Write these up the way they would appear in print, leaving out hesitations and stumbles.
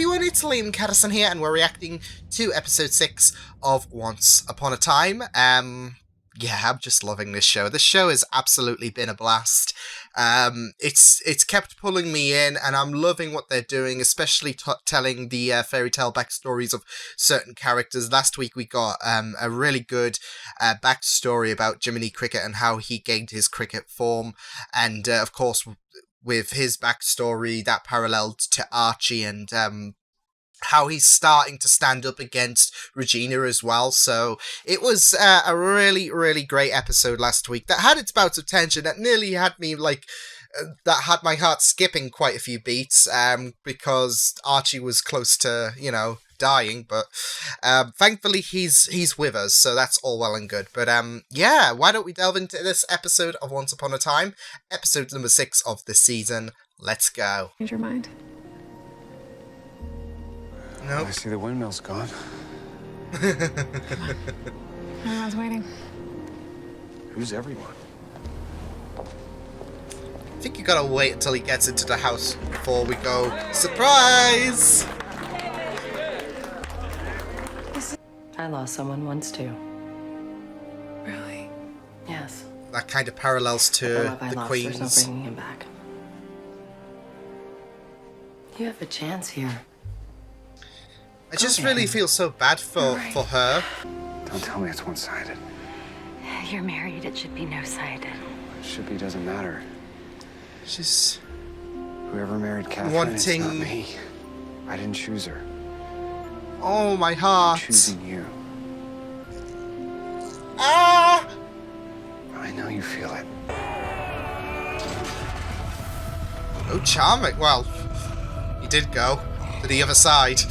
everyone, it's Liam Caddison here, and we're reacting to episode 6 of Once Upon a Time. Yeah, I'm just loving this show. This show has absolutely been a blast. It's kept pulling me in, and I'm loving what they're doing, especially telling the fairy tale backstories of certain characters. Last week we got a really good backstory about Jiminy Cricket and how he gained his cricket form, and of course, with his backstory, that paralleled to Archie and how he's starting to stand up against Regina as well. So it was a really, really great episode last week that had its bouts of tension, that nearly had me that had my heart skipping quite a few beats because Archie was close to, dying, but thankfully he's with us, so that's all well and good. But yeah, why don't we delve into this episode of Once Upon a Time, episode number 6 of the season. Let's go. Change your mind? Nope. I see the windmill's gone. Everyone's waiting. Who's everyone? I think you gotta wait until he gets into the house before we go. Surprise! I lost someone once too. Really? Yes. That kind of parallels to the Queen's. There's no bringing him back. You have a chance here. I just really feel so bad for her. Don't tell me it's one-sided. You're married, it should be no-sided. Should be doesn't matter. She's Whoever married Catherine, wanting... it's not me. I didn't choose her. Oh, my heart. I'm choosing you. Ah! I know you feel it. Oh, charming. Well, he did go to the other side.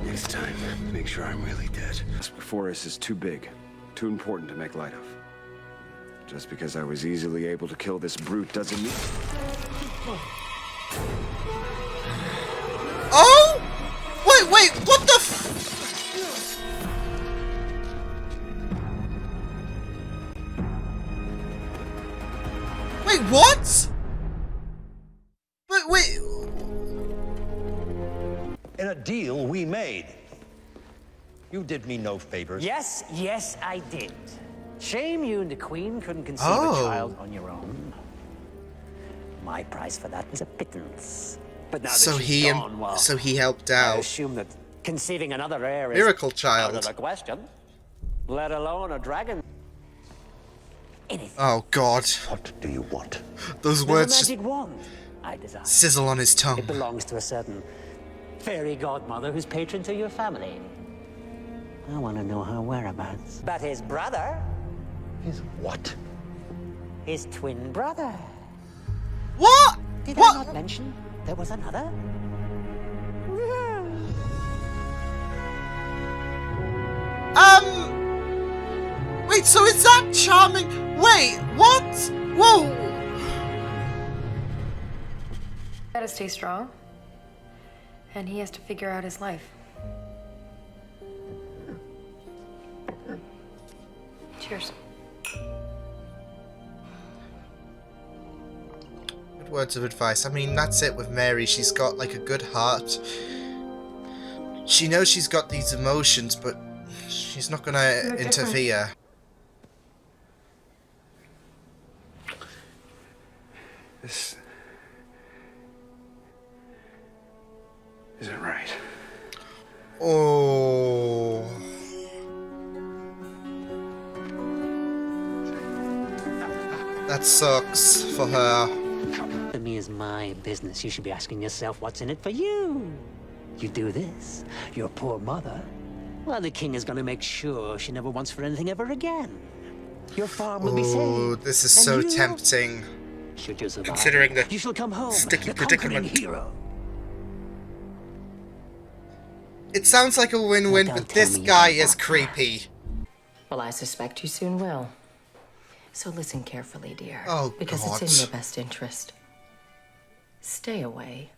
Next time, make sure I'm really dead. This before us is too big, too important to make light of. Just because I was easily able to kill this brute doesn't mean... Oh! Wait, what the Wait, what? Wait. In a deal we made. You did me no favors. Yes, I did. Shame you and the Queen couldn't conceive a child on your own. My price for that was a pittance. But now that she's gone, well, so he helped I out. assume that conceiving another heir is Miracle child. out of the question. Let alone a dragon. Anything. Oh God. What do you want? Those There's a words just magic wand I desire. sizzle on his tongue. It belongs to a certain fairy godmother who's patron to your family. I want to know her whereabouts. But his brother, Is what? his twin brother. What? Did What? I not mention there was another? Wait, so is that charming? Wait, what? Whoa. Gotta stay strong. And he has to figure out his life. Cheers. Good words of advice. I mean, that's it with Mary. She's got like a good heart. She knows she's got these emotions, but she's not gonna interfere. This... isn't right. Oh. That sucks for her. To me is my business. You should be asking yourself what's in it for you. You do this, your poor mother, well, the king is going to make sure she never wants for anything ever again. Your farm will be saved. Oh, this is and so you, tempting. should you survive, Considering the you shall come home, sticky the conquering predicament. hero. It sounds like a win-win, Well, but don't tell this me you guy don't is want creepy. Well, I suspect you soon will. So listen carefully, dear. Oh, because God. it's in your best interest. Stay away.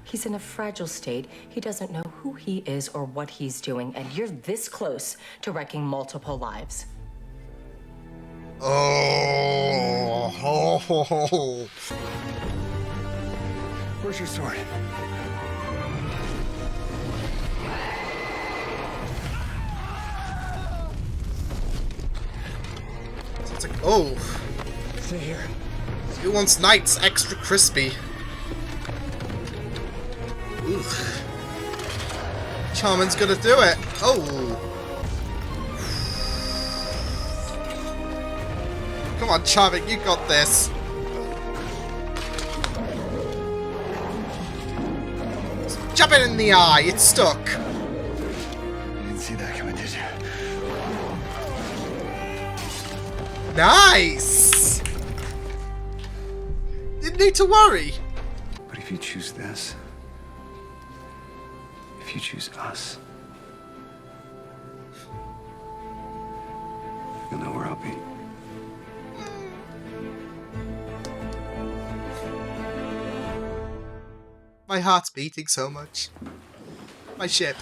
He's in a fragile state. He doesn't know who he is or what he's doing, and you're this close to wrecking multiple lives. Oh, ho, ho, ho. Where's your sword? It's like, oh, Stay here. who wants Knights extra crispy? Ooh. Charmin's gonna do it. Oh. Come on, Charmin, you got this. Jab it in the eye, it's stuck. You didn't see that coming, did you? Nice! Didn't need to worry. But if you choose this, if you choose us, you'll know where I'll be. My heart's beating so much. My ship.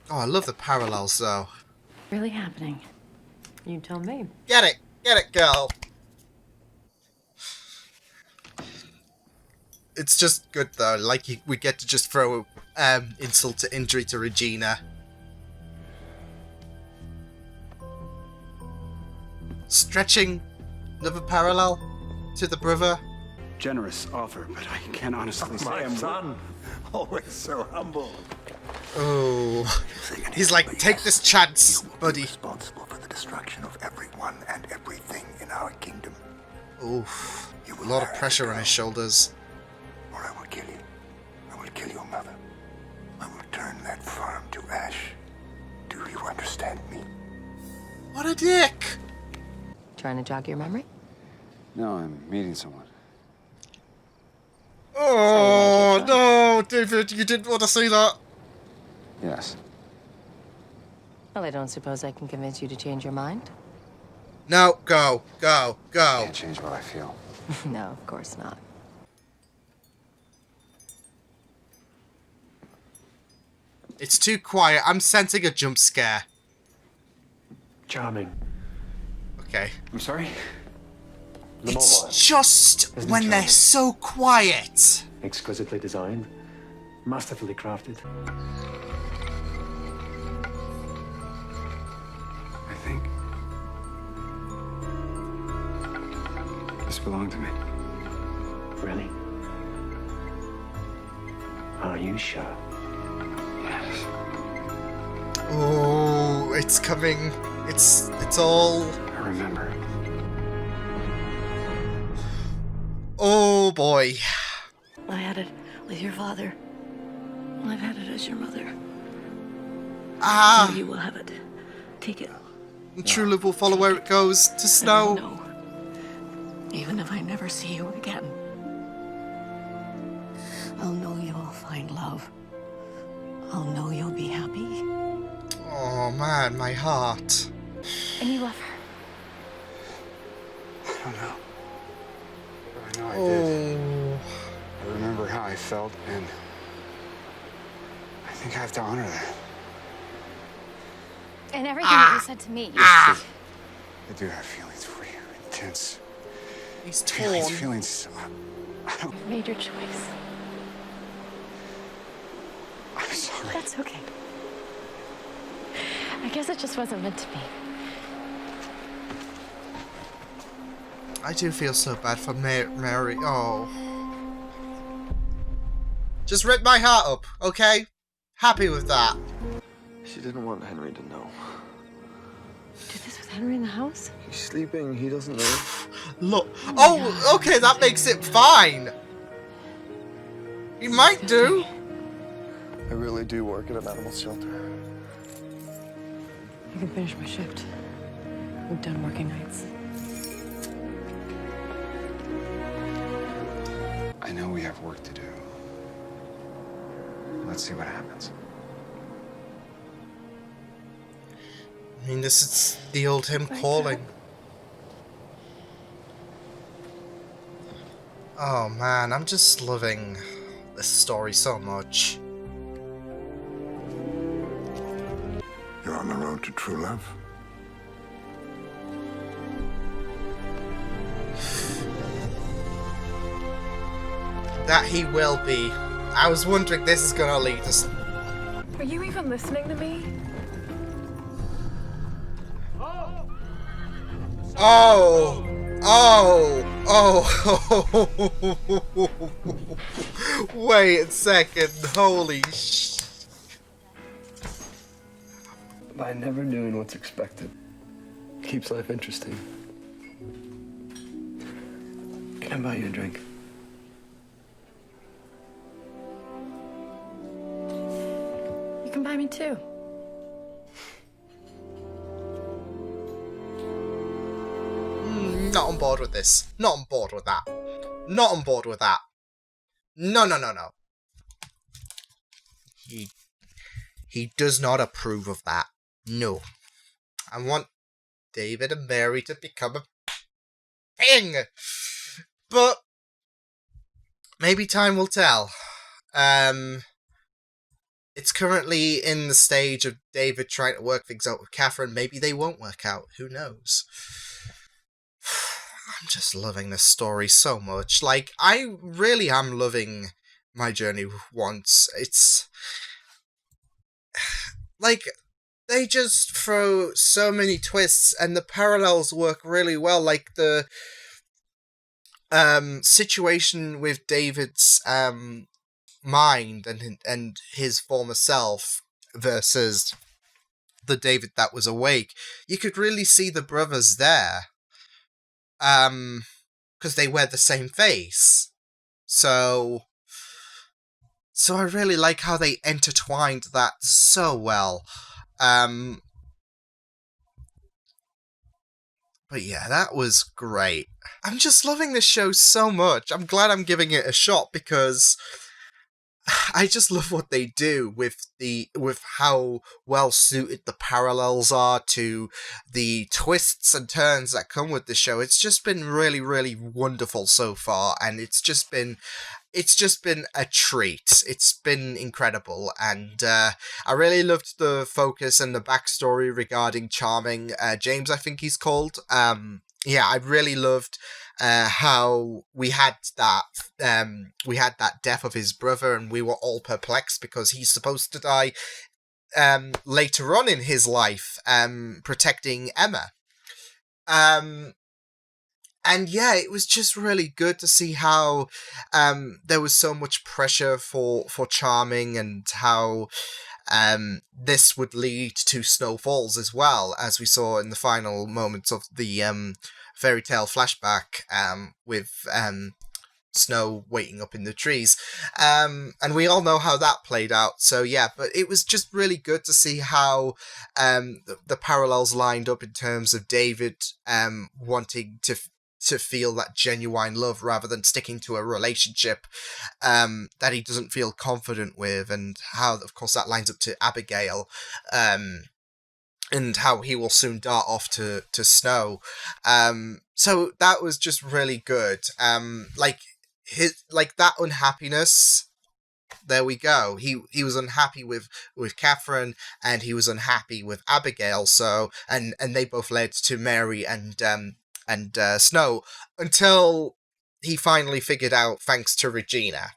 Oh, I love the parallels though. Really happening? You tell me. Get it, girl. It's just good though. Like we get to just throw insult to injury to Regina. Stretching another parallel to the brother. Generous offer, but I can't honestly say My I'm son, always so humble. Oh, he's like, take this chance, buddy. Responsible for the destruction of everyone and everything in our kingdom. Oof, You a will lot of learn, pressure on girl, his shoulders. or I will kill you. I will kill your mother. I will turn that farm to ash. Do you understand me? What a dick! Trying to jog your memory? No, I'm meeting someone. Oh no, David, you didn't want to see that. Yes. Well, I don't suppose I can convince you to change your mind? No, go. I can't change what I feel. No, of course not. It's too quiet. I'm sensing a jump scare. Charming. Okay. I'm sorry? It's just when they're so quiet. Exquisitely designed, masterfully crafted. I think this belonged to me. Really? Are you sure? Yes. Oh, it's coming. It's all. I remember. Oh boy. I had it with your father. I've had it as your mother. Ah. Now you will have it. Take it. And true love will follow where it goes to snow. No. Even if I never see you again, I'll know you will find love. I'll know you'll be happy. Oh man, my heart. And you love her. I don't know. But I know I did. I remember how I felt, and I think I have to honor that. And everything that you said to me. I do have feelings for you. Intense. He's torn. Feelings. I don't. You've made your choice. I'm sorry. That's okay. I guess it just wasn't meant to be. I do feel so bad for Mary. Oh. Just rip my heart up, okay? Happy with that. She didn't want Henry to know. Did this with Henry in the house? He's sleeping, he doesn't know. Look. Oh, okay, that makes it fine. He might do. I really do work at an animal shelter. I can finish my shift. I'm done working nights. I know we have work to do. Let's see what happens. I mean, this is the old hymn calling. Oh man, I'm just loving this story so much. You're on the road to true love? That he will be. I was wondering this is gonna lead us. Are you even listening to me? Oh! Oh! Oh! Wait a second. Holy sh... By never doing what's expected, keeps life interesting. Can I buy you a drink? You can buy me too. Not on board with this. Not on board with that. Not on board with that. No, no, no, no. He does not approve of that. No. I want David and Mary to become a thing. But maybe time will tell. It's currently in the stage of David trying to work things out with Catherine. Maybe they won't work out. Who knows? I'm just loving this story so much. Like, I really am loving My Journey Once. It's... like, they just throw so many twists, and the parallels work really well. Like, the situation with David's mind and his former self versus the David that was awake. You could really see the brothers there. Because they wear the same face. So I really like how they intertwined that so well. But yeah, that was great. I'm just loving this show so much. I'm glad I'm giving it a shot because I just love what they do with how well suited the parallels are to the twists and turns that come with the show. It's just been really, really wonderful so far, and it's just been a treat. It's been incredible, and I really loved the focus and the backstory regarding Charming James, I think he's called. Yeah, I really loved how we had that death of his brother, and we were all perplexed because he's supposed to die later on in his life, protecting Emma. And yeah, it was just really good to see how there was so much pressure for Charming, and how this would lead to Snow Falls as well, as we saw in the final moments of the fairy tale flashback with Snow waiting up in the trees. And we all know how that played out. So yeah, but it was just really good to see how the parallels lined up in terms of David wanting to feel that genuine love rather than sticking to a relationship that he doesn't feel confident with, and how, of course, that lines up to Abigail, and how he will soon dart off to Snow. So that was just really good. Like that unhappiness. There we go. He was unhappy with Catherine, and he was unhappy with Abigail. So and they both led to Mary and Snow, until he finally figured out, thanks to Regina.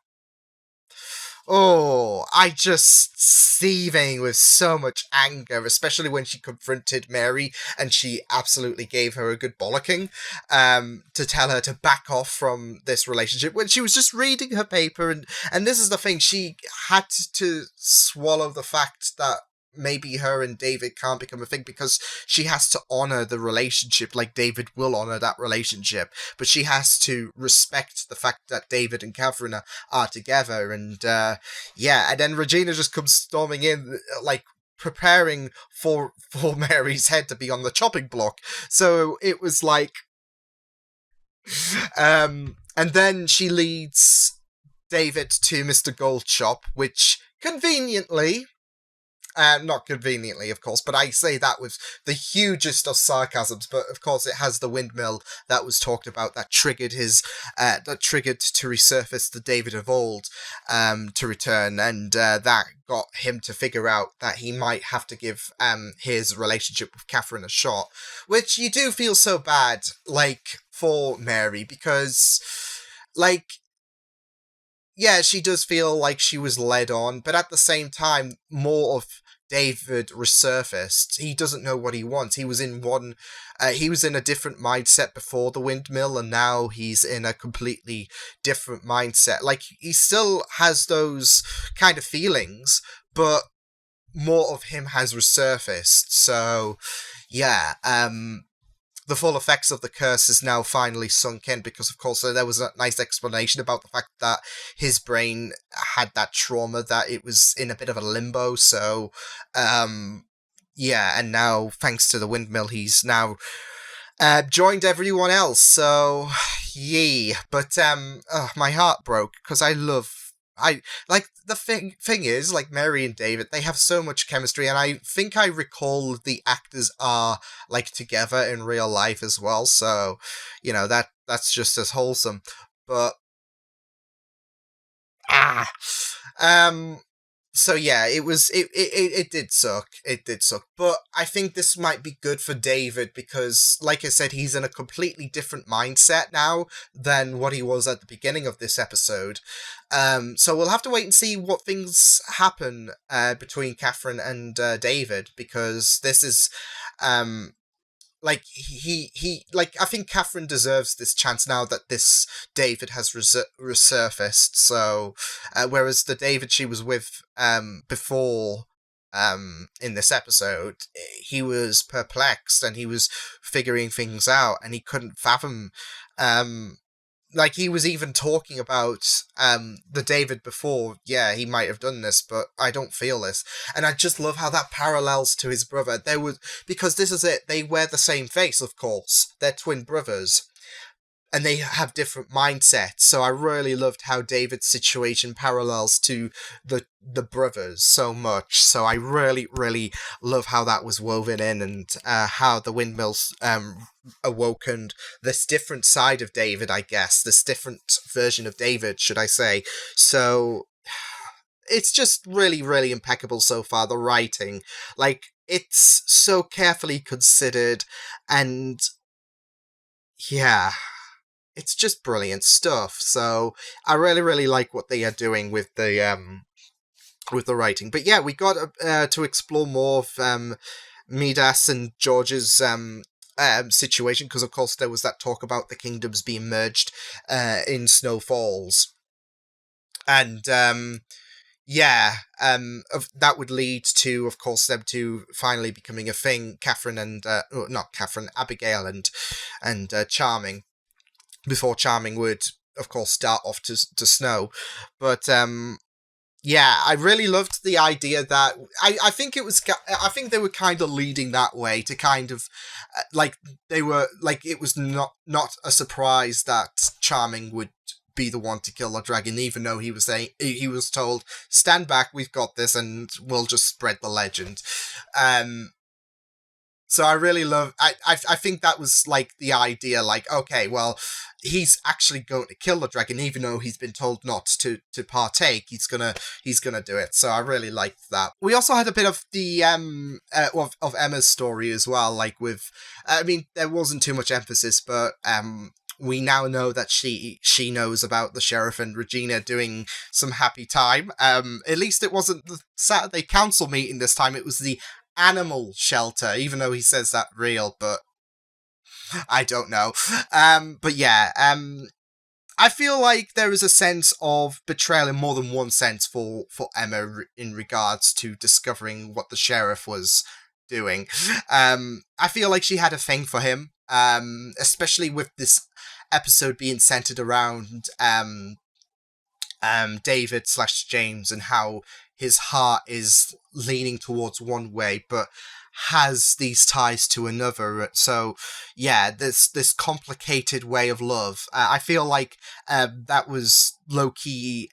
Oh, I just seething with so much anger, especially when she confronted Mary and she absolutely gave her a good bollocking to tell her to back off from this relationship when she was just reading her paper. And this is the thing, she had to swallow the fact that maybe her and David can't become a thing, because she has to honor the relationship like David will honor that relationship, but she has to respect the fact that David and Catherine are together. And yeah, and then Regina just comes storming in, like preparing for Mary's head to be on the chopping block. So it was like and then she leads David to Mr. Goldshop, which conveniently Not conveniently, of course, but I say that with the hugest of sarcasms. But of course, it has the windmill that was talked about that triggered to resurface the David of old, to return, and that got him to figure out that he might have to give his relationship with Catherine a shot, which you do feel so bad, like, for Mary, because, like, yeah, she does feel like she was led on, but at the same time, more of David resurfaced. He doesn't know what he wants. He was in a different mindset before the windmill, and now he's in a completely different mindset. Like, he still has those kind of feelings, but more of him has resurfaced. So, yeah, the full effects of the curse is now finally sunk in, because of course there was a nice explanation about the fact that his brain had that trauma, that it was in a bit of a limbo. So yeah, and now thanks to the windmill he's now joined everyone else. So yay. But my heart broke, because I like the thing is, like, Mary and David, they have so much chemistry, and I think I recall the actors are like together in real life as well, so that's just as wholesome. But um so yeah, it did suck. It did suck. But I think this might be good for David, because, like I said, he's in a completely different mindset now than what he was at the beginning of this episode. So we'll have to wait and see what things happen between Catherine and David, because this is like, I think Catherine deserves this chance now that this David has resurfaced. So whereas the David she was with before in this episode, he was perplexed and he was figuring things out, and he couldn't fathom like, he was even talking about the David before. Yeah, he might have done this, but I don't feel this. And I just love how that parallels to his brother. Because this is it, they wear the same face, of course. They're twin brothers, and they have different mindsets. So I really loved how David's situation parallels to the brothers so much. So I really, really love how that was woven in, and how the windmills awokened this different side of David, I guess. This different version of David, should I say. So it's just really, really impeccable so far, the writing. Like, it's so carefully considered, and yeah, it's just brilliant stuff. So I really, really like what they are doing with the writing. But yeah, we got to explore more of Midas and George's situation, because of course there was that talk about the kingdoms being merged in Snow Falls, and that would lead to, of course, them two finally becoming a thing. Catherine and not Catherine, Abigail and Charming, before Charming would, of course, start off to Snow. But yeah, I really loved the idea that I think they were kind of leading that way, to kind of like, they were like, it was not a surprise that Charming would be the one to kill the dragon, even though he was told, stand back, we've got this, and we'll just spread the legend. So I really love. I think that was like the idea. Like, okay, well, he's actually going to kill the dragon, even though he's been told not to partake. He's gonna do it. So I really liked that. We also had a bit of the of Emma's story as well. Like, with, I mean, there wasn't too much emphasis, but we now know that she knows about the sheriff and Regina doing some happy time. At least it wasn't the Saturday council meeting this time. It was the animal shelter, even though he says that real, but I don't know. But yeah, I feel like there is a sense of betrayal in more than one sense for Emma in regards to discovering what the sheriff was doing. I feel like she had a thing for him, especially with this episode being centered around David / James, and how his heart is leaning towards one way, but has these ties to another. So yeah, this complicated way of love. I feel like that was low-key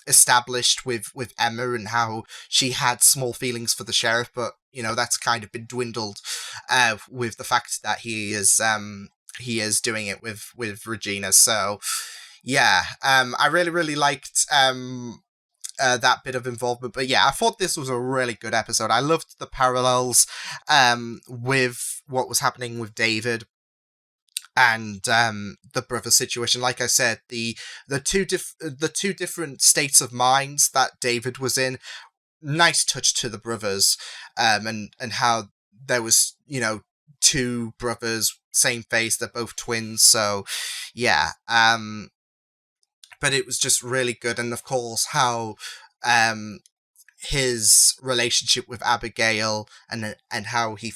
established with Emma and how she had small feelings for the sheriff, but you know that's kind of been dwindled with the fact that he is doing it with Regina. So yeah, I really liked that bit of involvement. But yeah, I thought this was a really good episode. I loved the parallels with what was happening with David and the brother situation. Like I said, the two different states of minds that David was in. Nice touch to the brothers, and how there was, you know, two brothers, same face, they're both twins. So yeah, but it was just really good. And of course how his relationship with Abigail and how he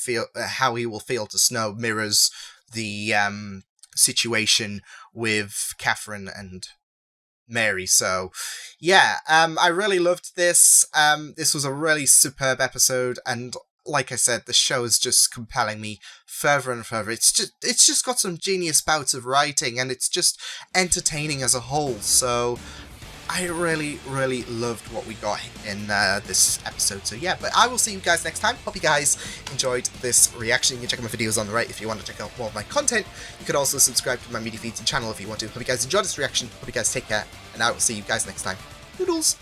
will feel to Snow mirrors the situation with Catherine and Mary. So yeah, I really loved this. This was a really superb episode, and like I said, the show is just compelling me further and further. It's just got some genius bouts of writing, and it's just entertaining as a whole. So I really loved what we got in this episode. So yeah, but I will see you guys next time. Hope you guys enjoyed this reaction. You can check out my videos on the right if you want to check out more of my content. You could also subscribe to my media feeds and channel if you want to. Hope you guys enjoyed this reaction. Hope you guys take care, and I will see you guys next time. Noodles!